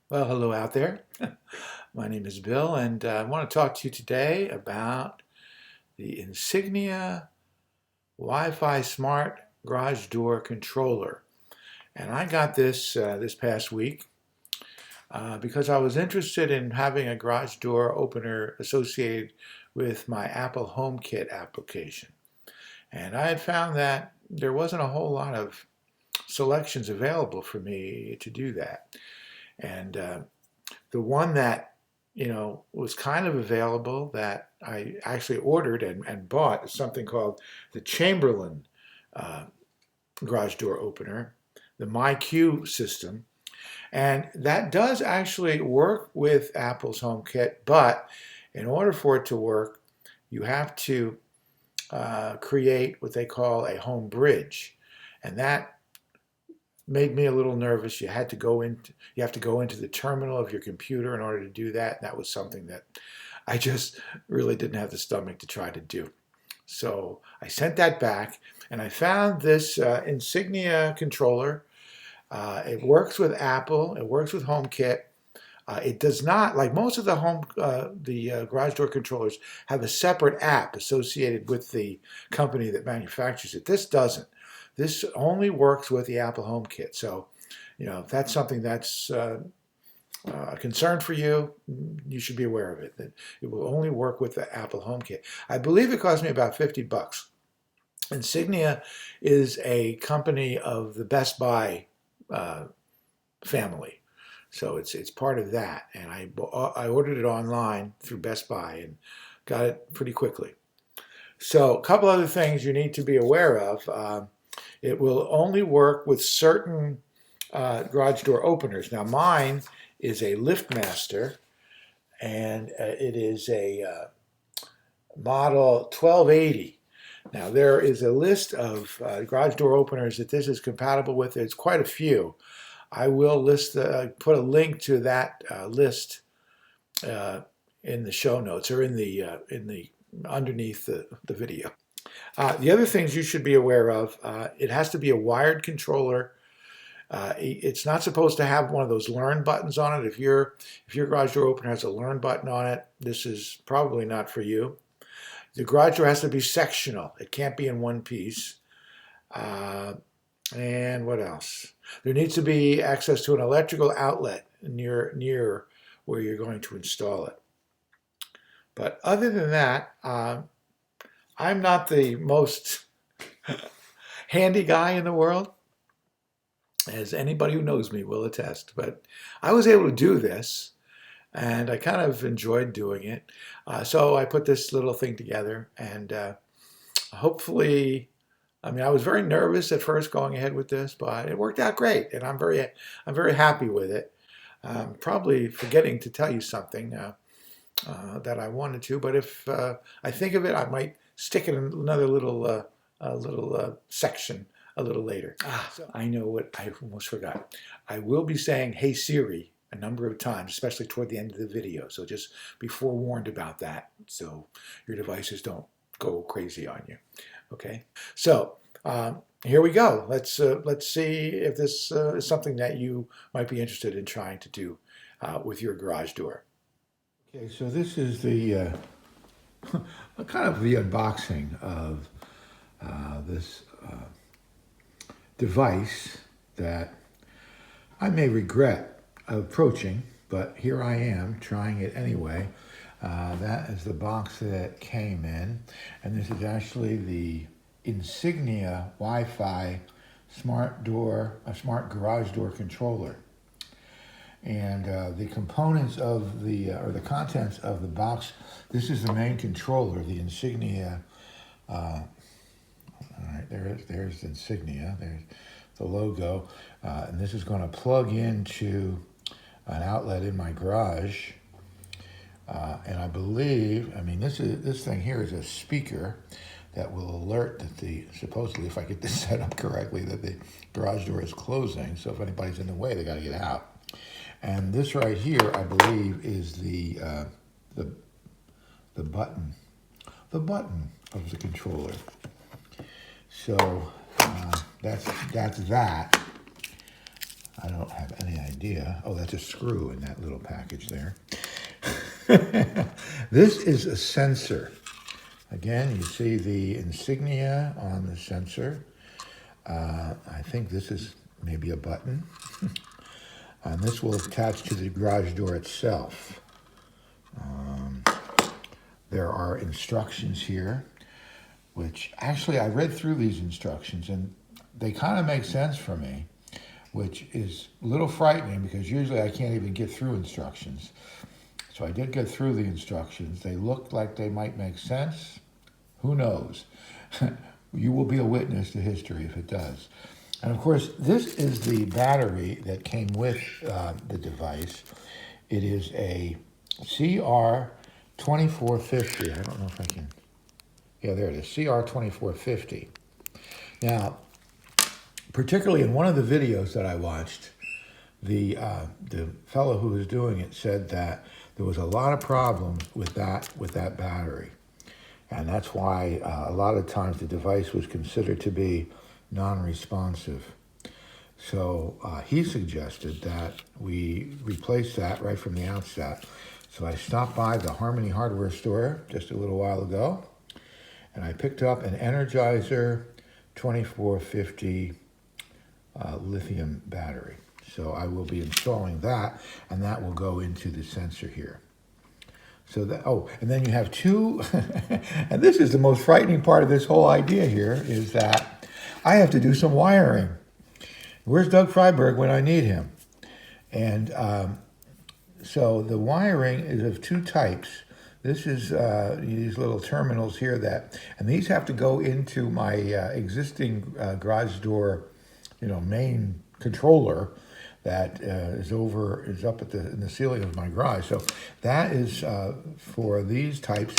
Well, hello out there. My name is Bill, and I want to talk to you today about the Insignia Wi-Fi Smart Garage Door Controller. And I got this past week because I was interested in having a garage door opener associated with my Apple HomeKit application. And I had found that there wasn't a whole lot of selections available for me to do that. And the one that was kind of available that I actually ordered and bought is something called the Chamberlain uh, garage door opener, the MyQ system. And that does actually work with Apple's HomeKit, but in order for it to work, you have to create what they call a home bridge. And that made me a little nervous. You have to go into the terminal of your computer in order to do that. That was something that I just really didn't have the stomach to try to do. So I sent that back, and I found this Insignia controller. It works with Apple. It works with HomeKit. It does not, like most of the garage door controllers, have a separate app associated with the company that manufactures it. This doesn't. This only works with the Apple HomeKit. So, if that's something that's a concern for you, you should be aware of it. That it will only work with the Apple HomeKit. I believe it cost me about $50. Insignia is a company of the Best Buy family. So it's part of that, and I ordered it online through Best Buy and got it pretty quickly. So a couple other things you need to be aware of. It will only work with certain garage door openers. Now mine is a LiftMaster, and it is a model 1280. Now there is a list of garage door openers that this is compatible with. It's quite a few. I will put a link to that list in the show notes or in the underneath the video. The other things you should be aware of, it has to be a wired controller. It's not supposed to have one of those learn buttons on it. If your garage door opener has a learn button on it, this is probably not for you. The garage door has to be sectional. It can't be in one piece. And what else? There needs to be access to an electrical outlet near where you're going to install it. But other than that, I'm not the most handy guy in the world, as anybody who knows me will attest. But I was able to do this, and I kind of enjoyed doing it. So I put this little thing together, and hopefully, I was very nervous at first going ahead with this, but it worked out great, and I'm very happy with it. Probably forgetting to tell you something that I wanted to, but if I think of it, I might stick it in another little section a little later. So I know what I almost forgot. I will be saying "Hey Siri" a number of times, especially toward the end of the video. So just be forewarned about that, so your devices don't go crazy on you. Okay, so here we go. Let's see if this is something that you might be interested in trying to do with your garage door. Okay, so this is the kind of the unboxing of this device that I may regret approaching, but here I am trying it anyway. That is the box that it came in, and this is actually the Insignia Wi-Fi smart garage door controller. And the components of or the contents of the box, this is the main controller, the Insignia. All right, there's the Insignia, there's the logo, and this is going to plug into an outlet in my garage. And I believe, this thing here is a speaker that will alert that supposedly, if I get this set up correctly, that the garage door is closing. So if anybody's in the way, they got to get out. And this right here, I believe, is the button of the controller. So that's that. I don't have any idea. Oh, that's a screw in that little package there. This is a sensor. Again, you see the insignia on the sensor. I think this is maybe a button. And this will attach to the garage door itself. There are instructions here, which actually I read through these instructions and they kind of make sense for me, which is a little frightening because usually I can't even get through instructions. So I did get through the instructions. They looked like they might make sense. Who knows? You will be a witness to history if it does. And of course, this is the battery that came with the device. It is a CR2450. I don't know if I can. Yeah, there it is, CR2450. Now, particularly in one of the videos that I watched, the fellow who was doing it said that there was a lot of problems with that battery. And that's why a lot of times the device was considered to be non-responsive. So he suggested that we replace that right from the outset. So I stopped by the Harmony hardware store just a little while ago, and I picked up an Energizer 2450 lithium battery. So I will be installing that, and that will go into the sensor here. So that, oh, and then you have two, and this is the most frightening part of this whole idea here, is that I have to do some wiring. Where's Doug Freiberg when I need him? And so the wiring is of two types. This is these little terminals here and these have to go into my existing garage door, main controller that is up in the ceiling of my garage. So that is for these types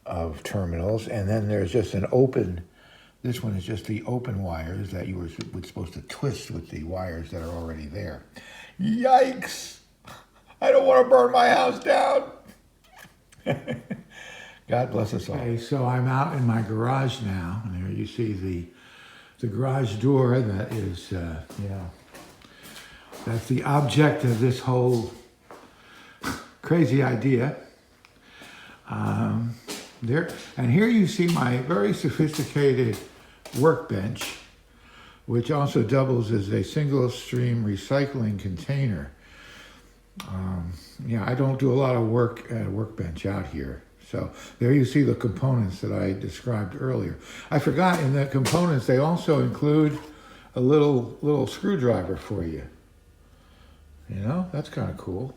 of terminals. And then there's just an open. This one is just the open wires that you were supposed to twist with the wires that are already there. Yikes! I don't want to burn my house down. God bless us all. Okay, so I'm out in my garage now, and there you see the garage door that is, that's the object of this whole crazy idea. And here you see my very sophisticated workbench, which also doubles as a single stream recycling container. I don't do a lot of work at a workbench out here. So there you see the components that I described earlier. I forgot, in the components they also include a little screwdriver for you. That's kind of cool.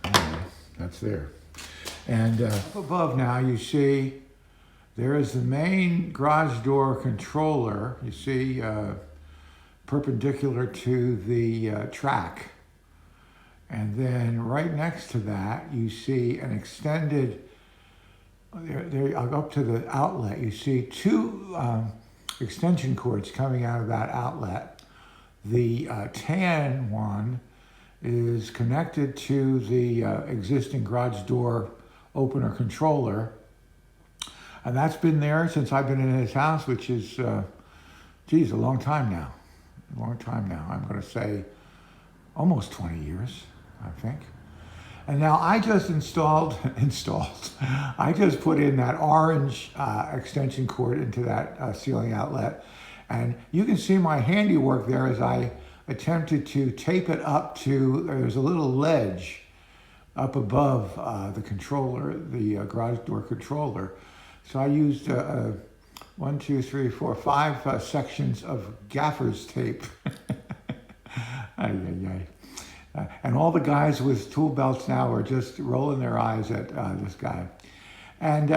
Anyway, that's there. And up above now you see there is the main garage door controller. You see perpendicular to the track. And then right next to that, you see an extended, I'll go up to the outlet. You see two extension cords coming out of that outlet. The tan one is connected to the existing garage door opener controller. And that's been there since I've been in his house, which is, a long time now. I'm going to say almost 20 years. I think. And now I just I just put in that orange extension cord into that ceiling outlet. And you can see my handiwork there as I attempted to tape it up to, there's a little ledge up above the controller, the garage door controller. So I used 5 sections of gaffer's tape. And all the guys with tool belts now are just rolling their eyes at this guy. And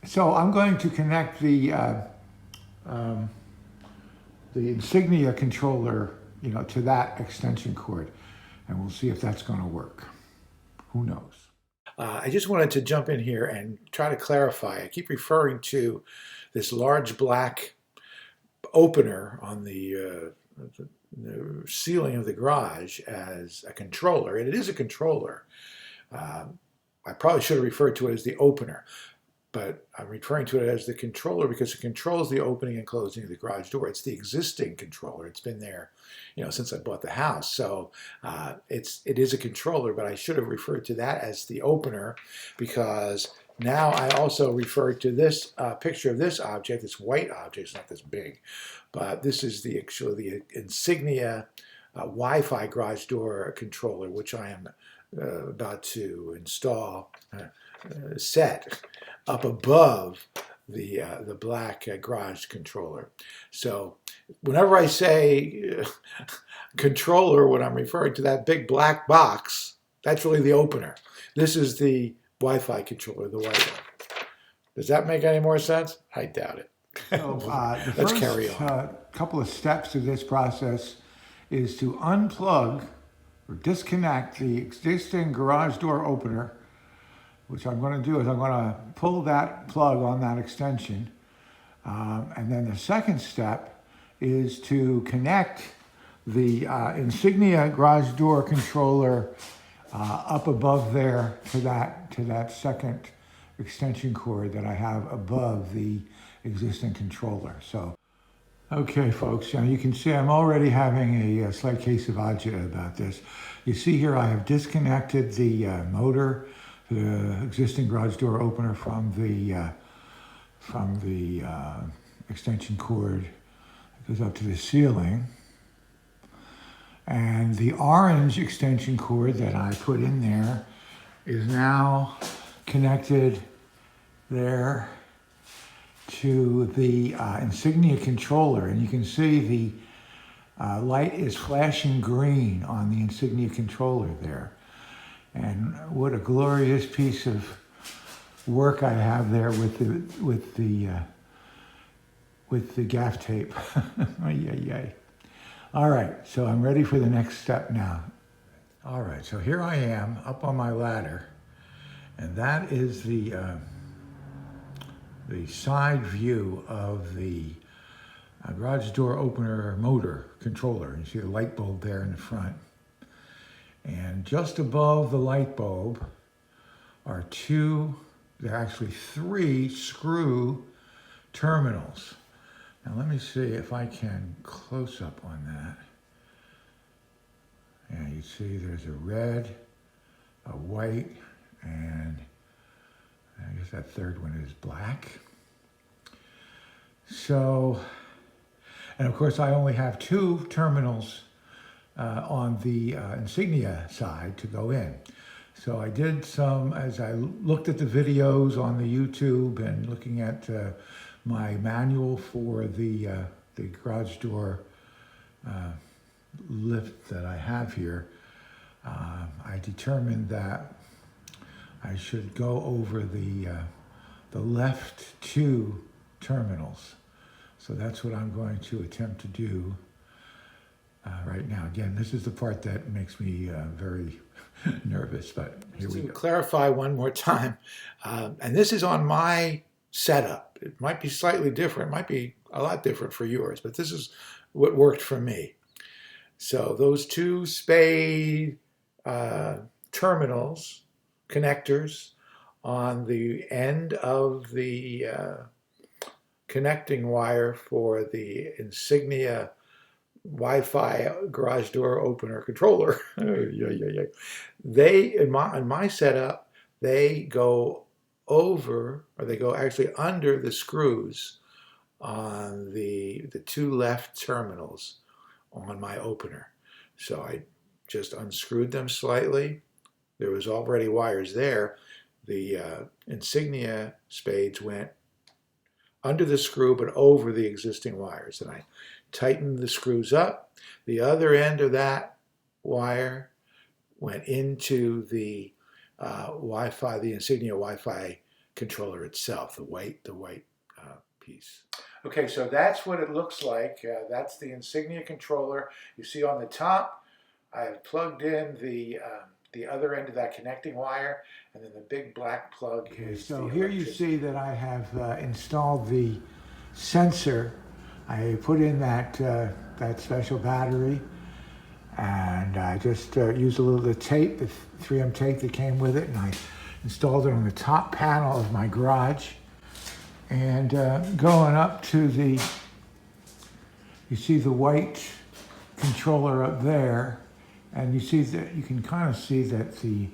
so I'm going to connect the Insignia controller, to that extension cord, and we'll see if that's going to work. Who knows? I just wanted to jump in here and try to clarify. I keep referring to this large black opener on the ceiling of the garage as a controller, and it is a controller. I probably should have referred to it as the opener. but I'm referring to it as the controller because it controls the opening and closing of the garage door. It's the existing controller. It's been there, since I bought the house. So it is a controller, but I should have referred to that as the opener because now I also refer to this picture of this object, this white object. It's not this big, but this is actually the Insignia Wi-Fi garage door controller, which I am about to install, set up above the black garage controller. So whenever I say controller, when I'm referring to that big black box, that's really the opener. This is the Wi-Fi controller, the white one. Does that make any more sense? I doubt it. So, Let's carry on. Couple of steps of this process is to unplug or disconnect the existing garage door opener. Which I'm going to do is I'm going to pull that plug on that extension. And then the second step is to connect the Insignia garage door controller up above there to that second extension cord that I have above the existing controller. So, okay, folks, you can see I'm already having a slight case of agita about this. You see here I have disconnected the motor, the existing garage door opener from the extension cord that goes up to the ceiling. And the orange extension cord that I put in there is now connected there to the Insignia controller. And you can see the light is flashing green on the Insignia controller there. And what a glorious piece of work I have there with the gaff tape. Yay. All right, so I'm ready for the next step now. All right, so here I am up on my ladder, and that is the side view of the garage door opener motor controller. You see the light bulb there in the front. And just above the light bulb are there are actually 3 screw terminals. Now let me see if I can close up on that. Yeah, you see there's a red, a white, and I guess that third one is black. So, and of course I only have 2 terminals on the Insignia side to go in. So I did as I looked at the videos on the YouTube and looking at my manual for the garage door lift that I have here, I determined that I should go over the left 2 terminals. So that's what I'm going to attempt to do right now. Again, this is the part that makes me very nervous, but here we go. To clarify one more time, and this is on my setup. It might be slightly different, it might be a lot different for yours, but this is what worked for me. So those 2 spade terminals, connectors, on the end of the connecting wire for the Insignia Wi-Fi garage door opener controller. They, in my setup, they go over, or they go actually under the screws on the 2 left terminals on my opener. So I just unscrewed them slightly. There was already wires there. The Insignia spades went under the screw but over the existing wires, and I tightened the screws up. The other end of that wire went into the Wi-Fi, the Insignia Wi-Fi controller itself, the white piece. Okay, so that's what it looks like. That's the Insignia controller. You see on the top, I have plugged in the other end of that connecting wire, and then the big black plug is so here you see that I have installed the sensor. I put in that special battery, and I just used a little of the tape, the 3M tape that came with it, and I installed it on the top panel of my garage. And going up to you see the white controller up there, and you can kind of see that the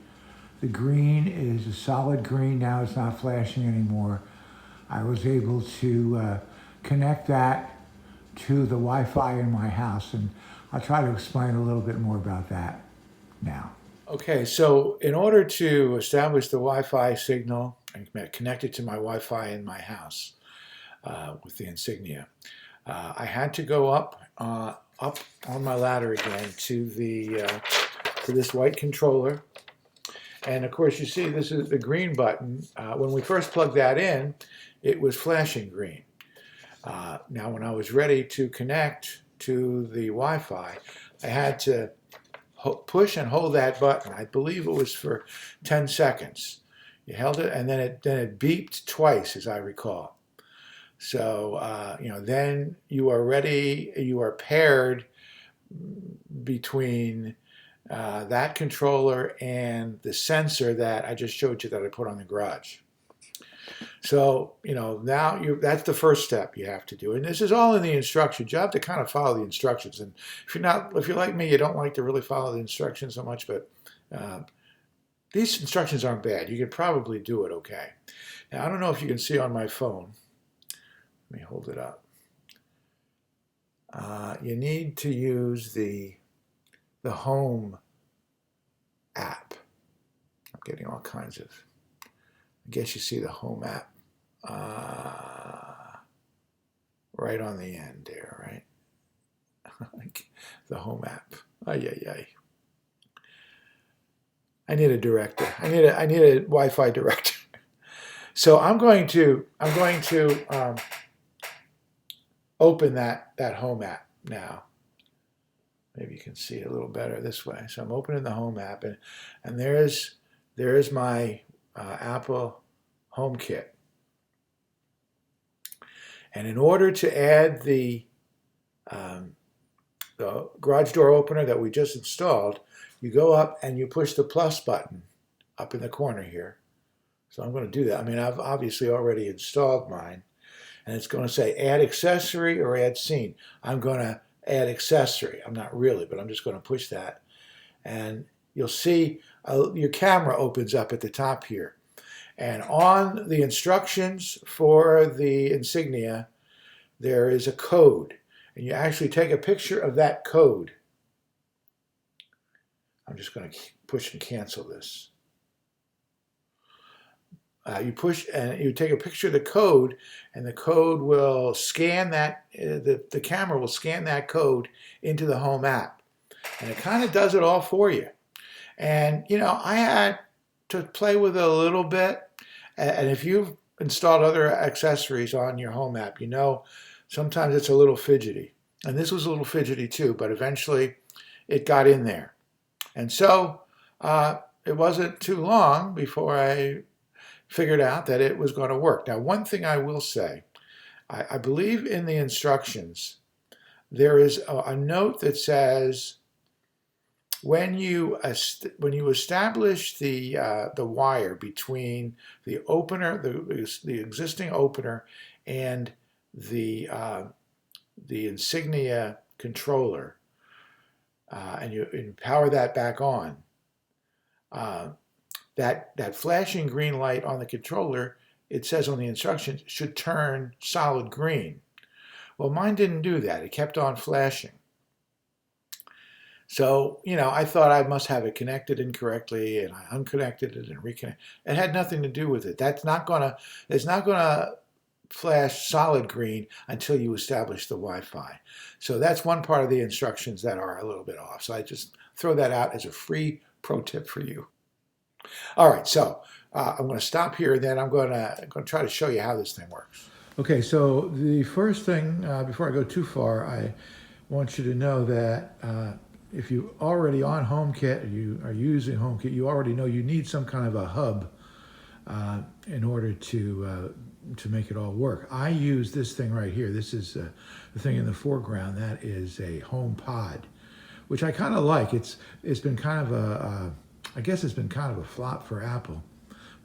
green is a solid green now. It's not flashing anymore. I was able to connect that to the Wi-Fi in my house, and I'll try to explain a little bit more about that now. Okay, so in order to establish the Wi-Fi signal and connect it to my Wi-Fi in my house with the Insignia, I had to go up on my ladder again to this white controller. And of course, you see this is the green button. When we first plugged that in, it was flashing green. Now, when I was ready to connect to the Wi-Fi, I had to push and hold that button. I believe it was for 10 seconds. You held it, and then it beeped twice, as I recall. So, then you are ready, you are paired between that controller and the sensor that I just showed you that I put on the garage. So, now that's the first step you have to do. And this is all in the instructions. You have to kind of follow the instructions. And if you're like me, you don't like to really follow the instructions so much, but these instructions aren't bad. You could probably do it okay. Now, I don't know if you can see on my phone. Let me hold it up. You need to use the Home app. I'm getting all kinds of, I guess you see the Home app right on the end there, right? The Home app. Ay, ay, ay. I need a director. I need a Wi-Fi director. So I'm going to open that Home app now. Maybe you can see it a little better this way. So I'm opening the Home app, and there's my Apple HomeKit. And in order to add the garage door opener that we just installed, you go up and you push the plus button up in the corner here. So I'm going to do that. I mean, I've obviously already installed mine. And it's going to say add accessory or add scene. I'm going to add accessory. I'm not really, but I'm just going to push that. And you'll see your camera opens up at the top here. And on the instructions for the Insignia, there is a code. And you actually take a picture of that code. I'm just going to push and cancel this. You push and you take a picture of the code, and the code will scan that, the camera will scan that code into the Home app. And it kind of does it all for you. And, I had to play with it a little bit. And if you've installed other accessories on your Home app, sometimes it's a little fidgety. And this was a little fidgety too, but eventually it got in there. And so it wasn't too long before I figured out that it was going to work. Now, one thing I will say, I believe in the instructions, there is a note that says when you establish the wire between the opener, the existing opener, and the Insignia controller, and you power that back on. That flashing green light on the controller, it says on the instructions, should turn solid green. Well, mine didn't do that. It kept on flashing. So, I thought I must have it connected incorrectly, and I unconnected it and reconnected. It had nothing to do with it. It's not gonna flash solid green until you establish the Wi-Fi. So that's one part of the instructions that are a little bit off. So I just throw that out as a free pro tip for you. All right, so I'm going to stop here. Then I'm going to try to show you how this thing works. Okay, so the first thing, before I go too far, I want you to know that if you're already on HomeKit, you are using HomeKit, you already know you need some kind of a hub in order to make it all work. I use this thing right here. This is the thing in the foreground. That is a HomePod, which I kind of like. It's been kind of I guess it's been kind of a flop for Apple,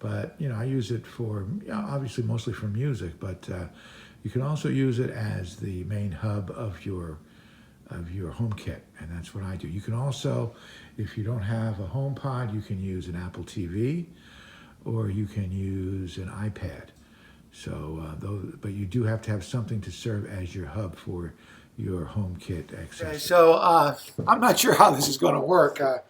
but I use it for obviously mostly for music, but you can also use it as the main hub of your HomeKit, and that's what I do. You can also, if you don't have a HomePod, you can use an Apple TV, or you can use an iPad. So, but you do have to have something to serve as your hub for your HomeKit access. Okay, so I'm not sure how this is going to work. I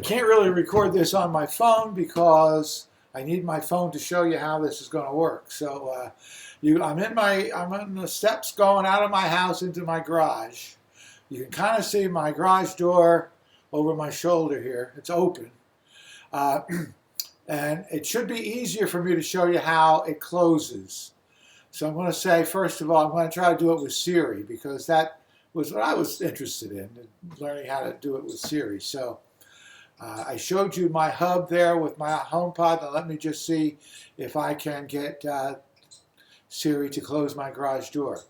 can't really record this on my phone because I need my phone to show you how this is going to work. So, I'm on the steps going out of my house into my garage. You can kind of see my garage door over my shoulder here. It's open. And it should be easier for me to show you how it closes. So I'm going to say, first of all, I'm going to try to do it with Siri, because that was what I was interested in, learning how to do it with Siri. So I showed you my hub there with my HomePod. Now let me just see if I can get Siri to close my garage door.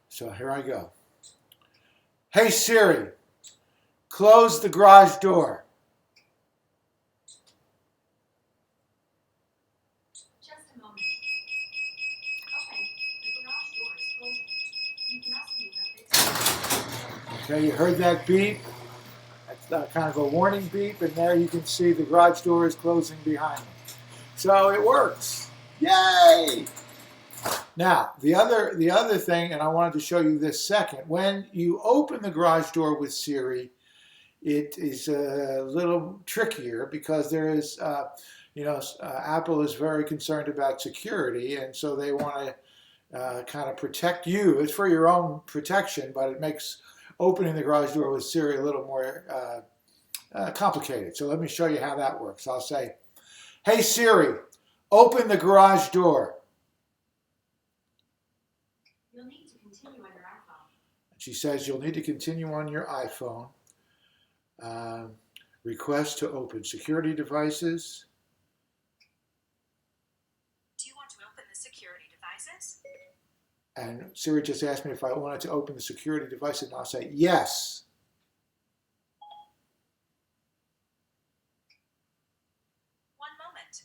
So here I go. Hey Siri, close the garage door. Just a moment. Okay, the garage door is closing. You can ask me to fix it. Okay, you heard that beep? That's kind of a warning beep, and there you can see the garage door is closing behind me. So it works. Yay! Now, the other thing, and I wanted to show you this second, when you open the garage door with Siri, it is a little trickier because there is, Apple is very concerned about security, and so they want to kind of protect you. It's for your own protection, but it makes opening the garage door with Siri a little more complicated. So let me show you how that works. I'll say, hey Siri, open the garage door. You'll need to continue on your iPhone. She says you'll need to continue on your iPhone. Request to open security devices. Do you want to open the security devices? And Siri just asked me if I wanted to open the security devices, and I'll say yes. One moment.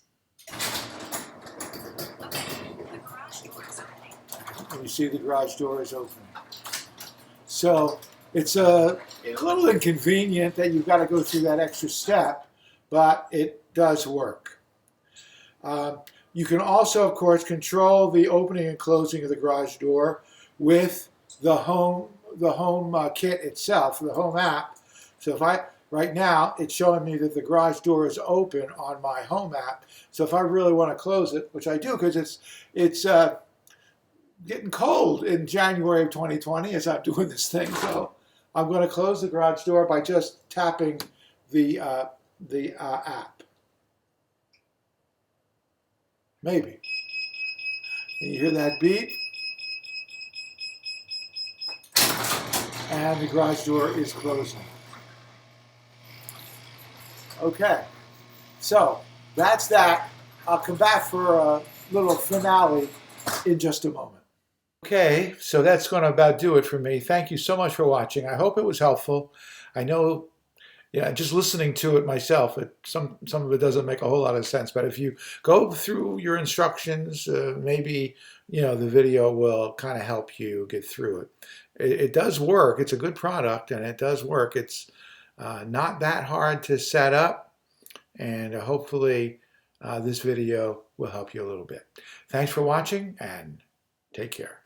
Okay, the garage door is opening. And you see the garage door is open. So it's a little inconvenient that you've got to go through that extra step, but it does work. You can also, of course, control the opening and closing of the garage door with the home kit itself, the home app. So right now, it's showing me that the garage door is open on my home app. So if I really want to close it, which I do because it's getting cold in January of 2020 as I'm doing this thing. So I'm going to close the garage door by just tapping the app. Maybe. And you hear that beep? And the garage door is closing. Okay, so that's that. I'll come back for a little finale in just a moment. Okay, so that's going to about do it for me. Thank you so much for watching. I hope it was helpful. I know, just listening to it myself, some of it doesn't make a whole lot of sense. But if you go through your instructions, maybe the video will kind of help you get through it. It does work. It's a good product, and it does work. It's not that hard to set up, and hopefully this video will help you a little bit. Thanks for watching, and take care.